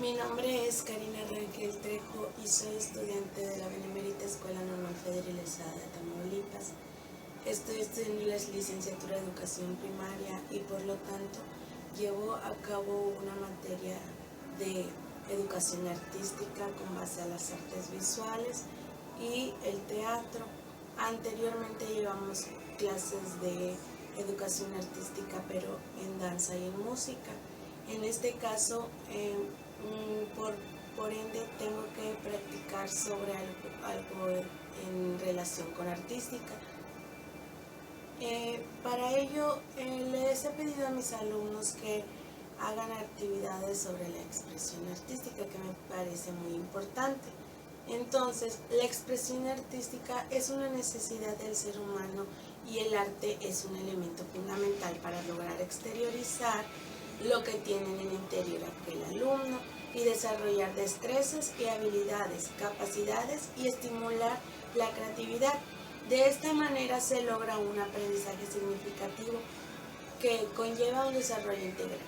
Mi nombre es Karina Rangel Trejo y soy estudiante de la Benemérita Escuela Normal Federal Lezada de Tamaulipas. Estoy estudiando la licenciatura de Educación Primaria y por lo tanto llevo a cabo una materia de educación artística con base a las artes visuales y el teatro. Anteriormente llevamos clases de educación artística pero en danza y en música. En este caso, por ende, tengo que practicar sobre algo en relación con artística. Para ello, les he pedido a mis alumnos que hagan actividades sobre la expresión artística, que me parece muy importante. Entonces, la expresión artística es una necesidad del ser humano y el arte es un elemento fundamental para lograr exteriorizar lo que tiene en el interior aquel alumno y desarrollar destrezas y habilidades, capacidades y estimular la creatividad. De esta manera se logra un aprendizaje significativo que conlleva un desarrollo integral.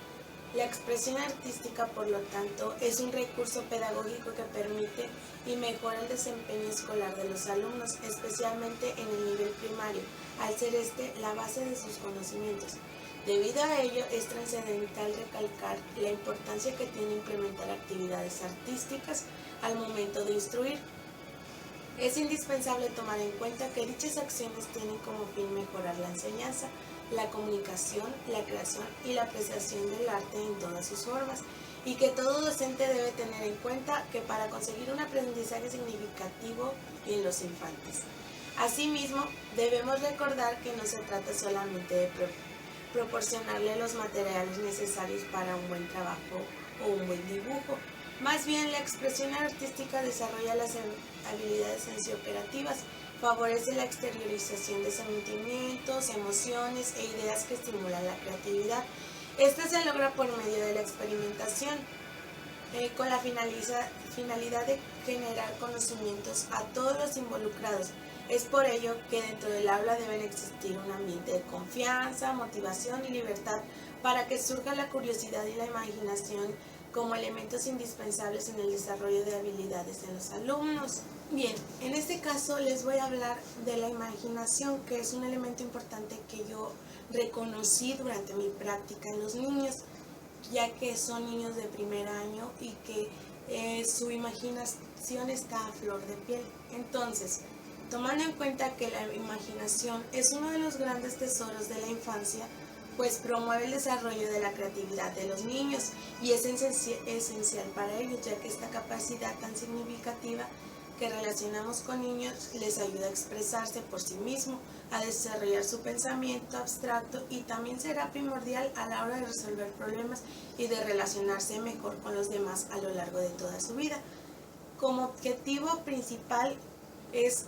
La expresión artística, por lo tanto, es un recurso pedagógico que permite y mejora el desempeño escolar de los alumnos, especialmente en el nivel primario, al ser este la base de sus conocimientos. Debido a ello, es trascendental recalcar la importancia que tiene implementar actividades artísticas al momento de instruir. Es indispensable tomar en cuenta que dichas acciones tienen como fin mejorar la enseñanza, la comunicación, la creación y la apreciación del arte en todas sus formas, y que todo docente debe tener en cuenta que para conseguir un aprendizaje significativo en los infantes. Asimismo, debemos recordar que no se trata solamente de proporcionarle los materiales necesarios para un buen trabajo o un buen dibujo. Más bien, la expresión artística desarrolla las habilidades sensooperativas, favorece la exteriorización de sentimientos, emociones e ideas que estimulan la creatividad. Esta se logra por medio de la experimentación, con la finalidad de generar conocimientos a todos los involucrados. Es por ello que dentro del aula deben existir un ambiente de confianza, motivación y libertad para que surja la curiosidad y la imaginación como elementos indispensables en el desarrollo de habilidades en los alumnos. Bien, en este caso les voy a hablar de la imaginación, que es un elemento importante que yo reconocí durante mi práctica en los niños, ya que son niños de primer año y que su imaginación está a flor de piel. Entonces, tomando en cuenta que la imaginación es uno de los grandes tesoros de la infancia, pues promueve el desarrollo de la creatividad de los niños y es esencial para ellos, ya que esta capacidad tan significativa que relacionamos con niños les ayuda a expresarse por sí mismo, a desarrollar su pensamiento abstracto y también será primordial a la hora de resolver problemas y de relacionarse mejor con los demás a lo largo de toda su vida. Como objetivo principal es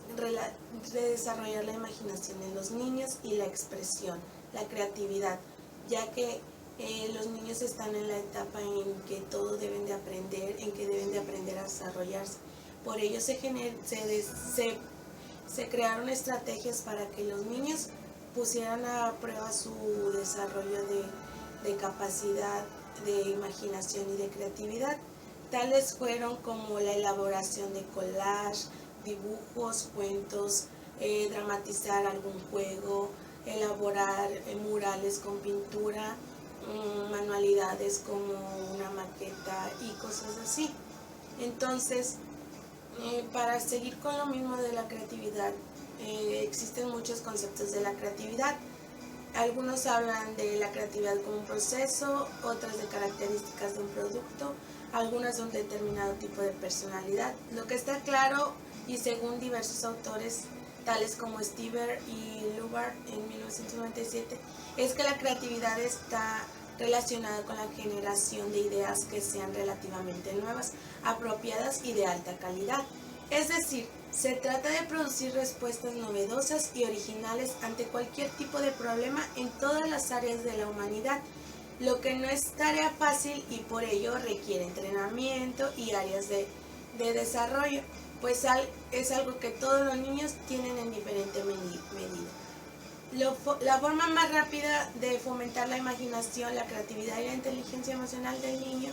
desarrollar la imaginación en los niños y la expresión, la creatividad, ya que los niños están en la etapa en que todo deben de aprender, en que deben de aprender a desarrollarse. Por ello se crearon estrategias para que los niños pusieran a prueba su desarrollo de capacidad, de imaginación y de creatividad. Tales fueron como la elaboración de collage, dibujos, cuentos, dramatizar algún juego, elaborar murales con pintura, manualidades como una maqueta y cosas así. Entonces, para seguir con lo mismo de la creatividad, existen muchos conceptos de la creatividad. Algunos hablan de la creatividad como un proceso, otras de características de un producto, algunas de un determinado tipo de personalidad. Lo que está claro, y según diversos autores, tales como Stiver y Lubar en 1997, es que la creatividad está relacionada con la generación de ideas que sean relativamente nuevas, apropiadas y de alta calidad. Es decir, se trata de producir respuestas novedosas y originales ante cualquier tipo de problema en todas las áreas de la humanidad, lo que no es tarea fácil y por ello requiere entrenamiento y áreas de desarrollo, pues es algo que todos los niños tienen en diferente medida. La forma más rápida de fomentar la imaginación, la creatividad y la inteligencia emocional del niño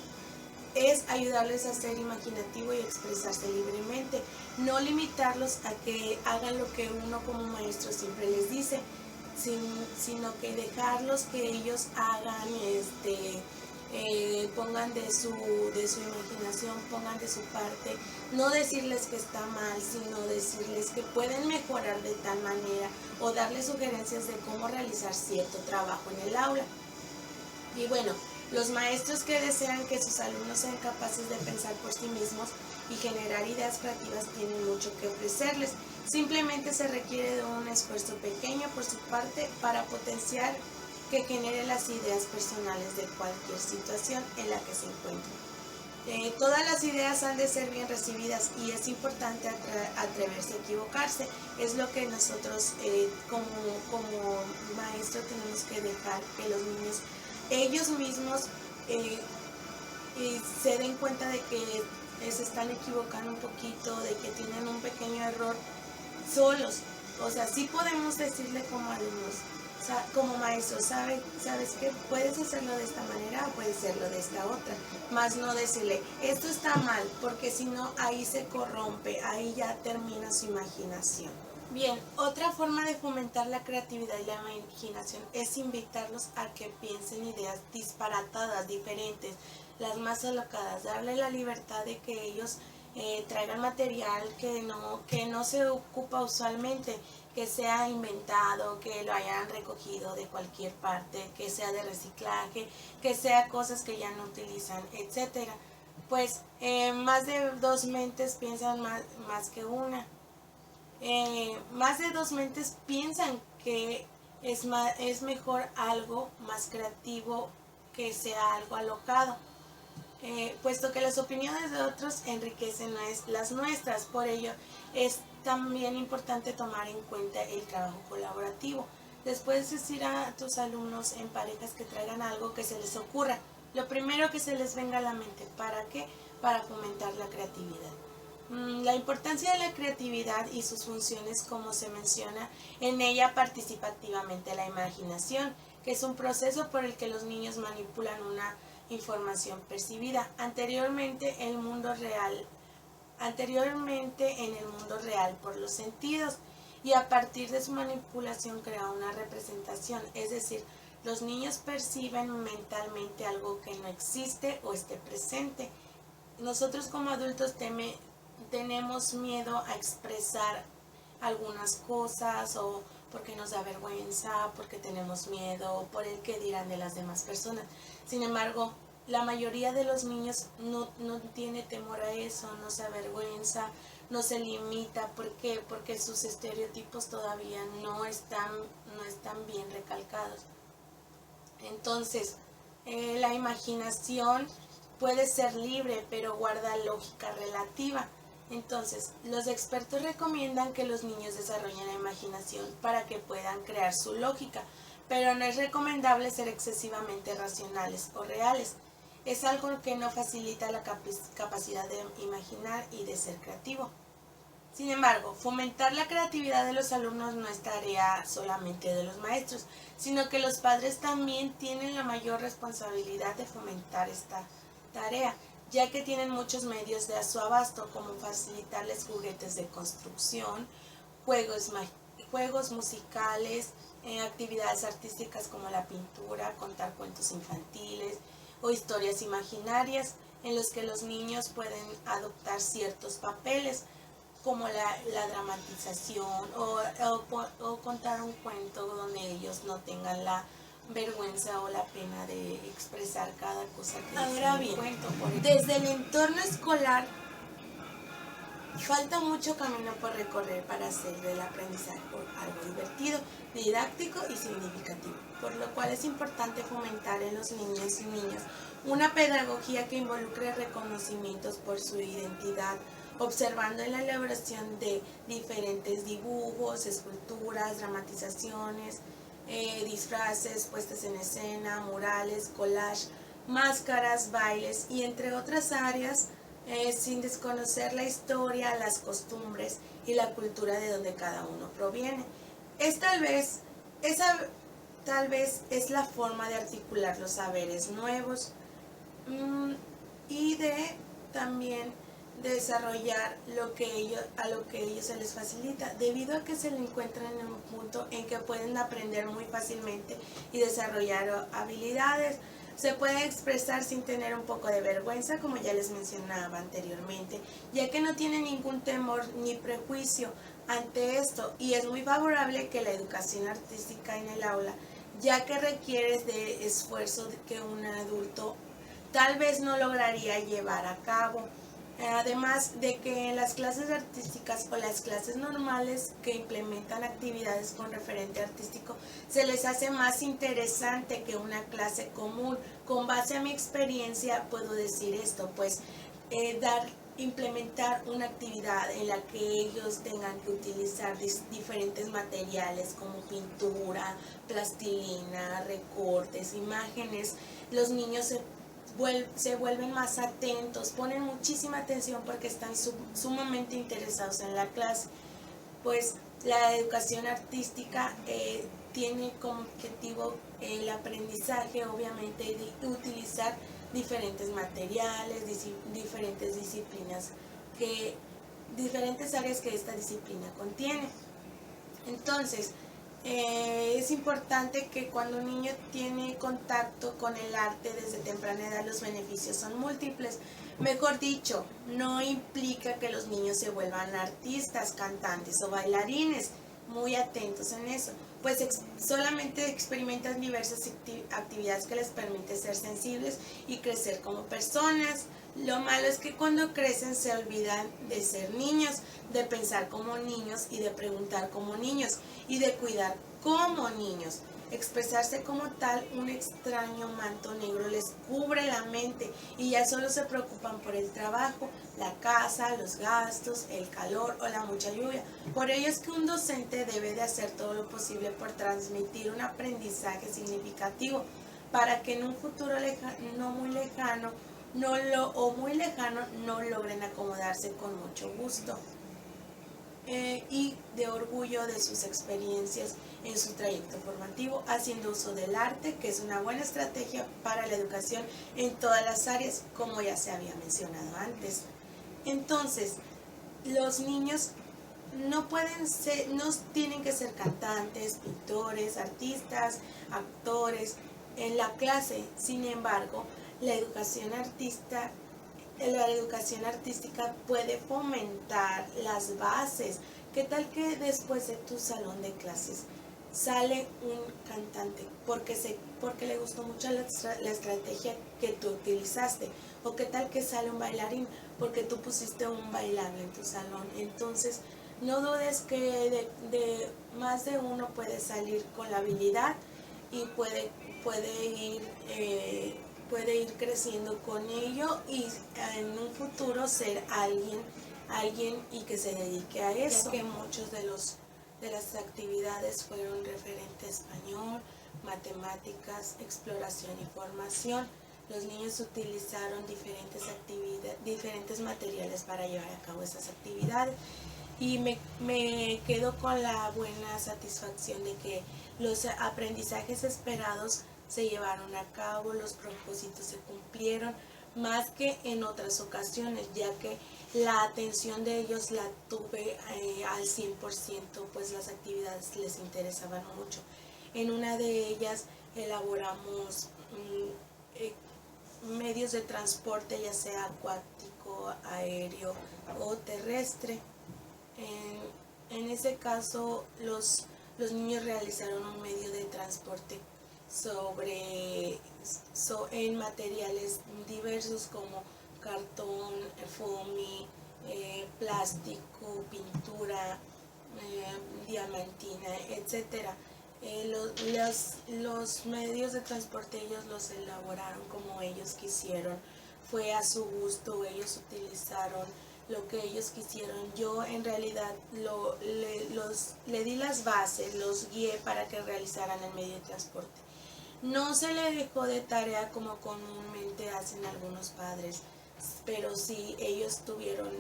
es ayudarles a ser imaginativo y expresarse libremente, no limitarlos a que hagan lo que uno como maestro siempre les dice, sino que dejarlos que ellos hagan, pongan de su imaginación, pongan de su parte, no decirles que está mal, sino decirles que pueden mejorar de tal manera o darles sugerencias de cómo realizar cierto trabajo en el aula. Y bueno, los maestros que desean que sus alumnos sean capaces de pensar por sí mismos y generar ideas creativas tienen mucho que ofrecerles. Simplemente se requiere de un esfuerzo pequeño por su parte para potenciar que genere las ideas personales de cualquier situación en la que se encuentren. Todas las ideas han de ser bien recibidas y es importante atreverse a equivocarse. Es lo que nosotros como maestros tenemos que dejar que los niños ellos mismos se den cuenta de que se están equivocando un poquito, de que tienen un pequeño error solos. O sea, sí podemos decirle como alumnos, como maestros, sabes que puedes hacerlo de esta manera o puedes hacerlo de esta otra, más no decirle, esto está mal, porque si no, ahí se corrompe, ahí ya termina su imaginación. Bien, otra forma de fomentar la creatividad y la imaginación es invitarlos a que piensen ideas disparatadas, diferentes, las más alocadas, darle la libertad de que ellos traigan material que no se ocupa usualmente, que sea inventado, que lo hayan recogido de cualquier parte, que sea de reciclaje, que sea cosas que ya no utilizan, etcétera. Pues más de dos mentes piensan más que una. Más de dos mentes piensan que es mejor algo más creativo que sea algo alocado, puesto que las opiniones de otros enriquecen las nuestras. Por ello es también importante tomar en cuenta el trabajo colaborativo. Les puedes decir a tus alumnos en parejas que traigan algo que se les ocurra, lo primero que se les venga a la mente. ¿Para qué? Para fomentar la creatividad. La importancia de la creatividad y sus funciones, como se menciona, en ella participa activamente la imaginación, que es un proceso por el que los niños manipulan una información percibida anteriormente en el mundo real por los sentidos, y a partir de su manipulación crea una representación, es decir, los niños perciben mentalmente algo que no existe o esté presente. Nosotros como adultos tenemos miedo a expresar algunas cosas, o porque nos da vergüenza, porque tenemos miedo, por el que dirán de las demás personas. Sin embargo, la mayoría de los niños no tiene temor a eso, no se avergüenza, no se limita. ¿Por qué? Porque sus estereotipos todavía no están bien recalcados. Entonces, la imaginación puede ser libre, pero guarda lógica relativa. Entonces, los expertos recomiendan que los niños desarrollen la imaginación para que puedan crear su lógica, pero no es recomendable ser excesivamente racionales o reales. Es algo que no facilita la capacidad de imaginar y de ser creativo. Sin embargo, fomentar la creatividad de los alumnos no es tarea solamente de los maestros, sino que los padres también tienen la mayor responsabilidad de fomentar esta tarea, ya que tienen muchos medios de a su abasto, como facilitarles juguetes de construcción, juegos musicales, actividades artísticas como la pintura, contar cuentos infantiles o historias imaginarias, en los que los niños pueden adoptar ciertos papeles, como la dramatización o contar un cuento donde ellos no tengan la vergüenza o la pena de expresar cada cosa que ahora bien, cuento. Desde el entorno escolar falta mucho camino por recorrer para hacer del aprendizaje algo divertido, didáctico y significativo, por lo cual es importante fomentar en los niños y niñas una pedagogía que involucre reconocimientos por su identidad, observando en la elaboración de diferentes dibujos, esculturas, dramatizaciones, disfraces, puestas en escena, murales, collage, máscaras, bailes y entre otras áreas, sin desconocer la historia, las costumbres y la cultura de donde cada uno proviene. Tal vez es la forma de articular los saberes nuevos y de también desarrollar a lo que ellos se les facilita, debido a que se le encuentran en un punto en que pueden aprender muy fácilmente y desarrollar habilidades. Se pueden expresar sin tener un poco de vergüenza, como ya les mencionaba anteriormente, ya que no tienen ningún temor ni prejuicio ante esto, y es muy favorable que la educación artística en el aula, ya que requiere de esfuerzo que un adulto tal vez no lograría llevar a cabo. Además de que en las clases artísticas o las clases normales que implementan actividades con referente artístico se les hace más interesante que una clase común. Con base a mi experiencia puedo decir esto, pues implementar una actividad en la que ellos tengan que utilizar diferentes materiales como pintura, plastilina, recortes, imágenes. Los niños se vuelven más atentos, ponen muchísima atención porque están sumamente interesados en la clase. Pues la educación artística tiene como objetivo el aprendizaje, obviamente, de utilizar diferentes materiales, diferentes disciplinas, diferentes áreas que esta disciplina contiene. Entonces, es importante que cuando un niño tiene contacto con el arte desde temprana edad, los beneficios son múltiples. Mejor dicho, no implica que los niños se vuelvan artistas, cantantes o bailarines. Muy atentos en eso, pues solamente experimentan diversas actividades que les permiten ser sensibles y crecer como personas. Lo malo es que cuando crecen se olvidan de ser niños, de pensar como niños y de preguntar como niños y de cuidar como niños. Expresarse como tal, un extraño manto negro les cubre la mente y ya solo se preocupan por el trabajo, la casa, los gastos, el calor o la mucha lluvia. Por ello es que un docente debe de hacer todo lo posible por transmitir un aprendizaje significativo para que en un futuro no muy lejano no logren acomodarse con mucho gusto y de orgullo de sus experiencias en su trayecto formativo, haciendo uso del arte, que es una buena estrategia para la educación en todas las áreas, como ya se había mencionado antes. Entonces, los niños no tienen que ser cantantes, pintores, artistas, actores en la clase. Sin embargo, la educación artística puede fomentar las bases. ¿Qué tal que después de tu salón de clases sale un cantante porque le gustó mucho la estrategia que tú utilizaste? ¿O qué tal que sale un bailarín porque tú pusiste un bailable en tu salón? Entonces, no dudes que de más de uno puede salir con la habilidad y puede ir creciendo con ello y en un futuro ser alguien y que se dedique a eso. Ya que muchos de las actividades fueron referente a español, matemáticas, exploración y formación. Los niños utilizaron diferentes materiales para llevar a cabo esas actividades y me quedo con la buena satisfacción de que los aprendizajes esperados se llevaron a cabo, los propósitos se cumplieron, más que en otras ocasiones, ya que la atención de ellos la tuve al 100%, pues las actividades les interesaban mucho. En una de ellas elaboramos medios de transporte, ya sea acuático, aéreo o terrestre. En ese caso, los niños realizaron un medio de transporte en materiales diversos como cartón, foamy, plástico, pintura, diamantina, etcétera. Los medios de transporte ellos los elaboraron como ellos quisieron, fue a su gusto, ellos utilizaron lo que ellos quisieron. Yo en realidad le di las bases, los guié para que realizaran el medio de transporte. No se le dejó de tarea como comúnmente hacen algunos padres, pero sí ellos tuvieron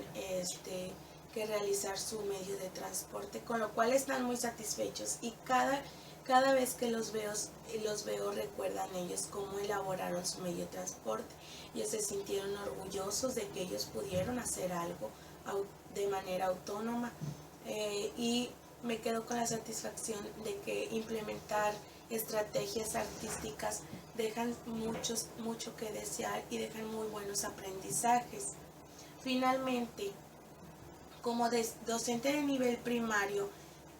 que realizar su medio de transporte, con lo cual están muy satisfechos y Cada vez que los veo recuerdan ellos cómo elaboraron su medio de transporte. Ellos se sintieron orgullosos de que ellos pudieron hacer algo de manera autónoma, y me quedo con la satisfacción de que implementar estrategias artísticas dejan mucho que desear y dejan muy buenos aprendizajes. Finalmente, como docente de nivel primario,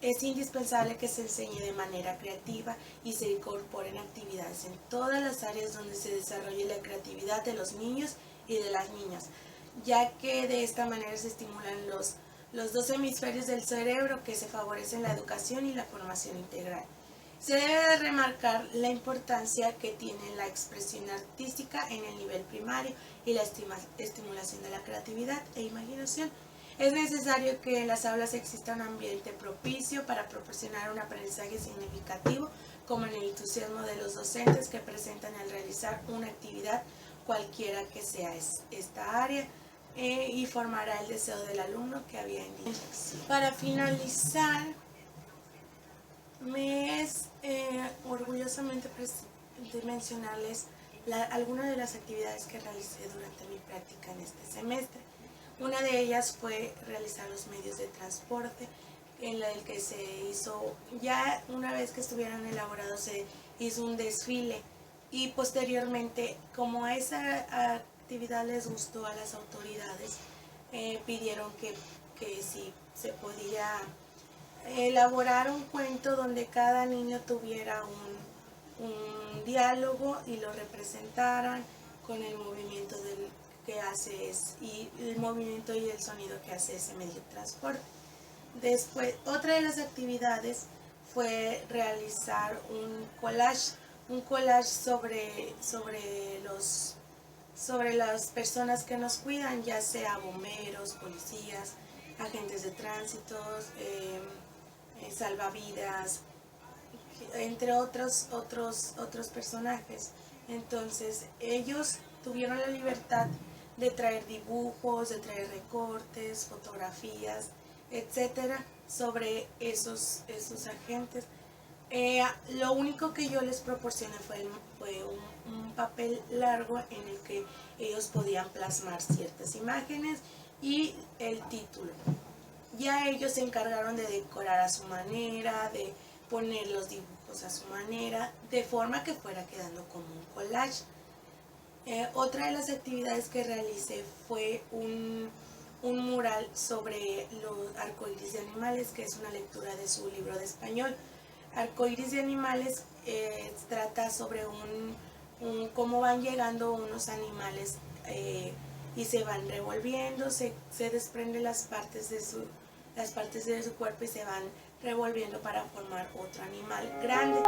es indispensable que se enseñe de manera creativa y se incorporen actividades en todas las áreas donde se desarrolle la creatividad de los niños y de las niñas, ya que de esta manera se estimulan los dos hemisferios del cerebro que se favorecen la educación y la formación integral. Se debe de remarcar la importancia que tiene la expresión artística en el nivel primario y la estimulación de la creatividad e imaginación. Es necesario que en las aulas exista un ambiente propicio para proporcionar un aprendizaje significativo, como en el entusiasmo de los docentes que presentan al realizar una actividad cualquiera que sea esta área, y formará el deseo del alumno que había indicado. Para finalizar, me es orgullosamente de mencionarles algunas de las actividades que realicé durante mi práctica en este semestre. Una de ellas fue realizar los medios de transporte, en el que se hizo, ya una vez que estuvieron elaborados, se hizo un desfile, y posteriormente, como esa actividad les gustó a las autoridades, pidieron que si se podía elaborar un cuento donde cada niño tuviera un diálogo y lo representaran con el movimiento que hace y el movimiento y el sonido que hace ese medio de transporte. Después, otra de las actividades fue realizar un collage sobre las personas que nos cuidan, ya sea bomberos, policías, agentes de tránsito, salvavidas, entre otros personajes. Entonces ellos tuvieron la libertad de traer dibujos, de traer recortes, fotografías, etcétera, sobre esos agentes. Lo único que yo les proporcioné fue un papel largo en el que ellos podían plasmar ciertas imágenes y el título. Ya ellos se encargaron de decorar a su manera, de poner los dibujos a su manera, de forma que fuera quedando como un collage. Otra de las actividades que realicé fue un mural sobre los arcoíris de animales, que es una lectura de su libro de español. Arcoíris de animales trata sobre cómo van llegando unos animales y se van revolviendo, se desprenden las partes de su cuerpo y se van revolviendo para formar otro animal grande.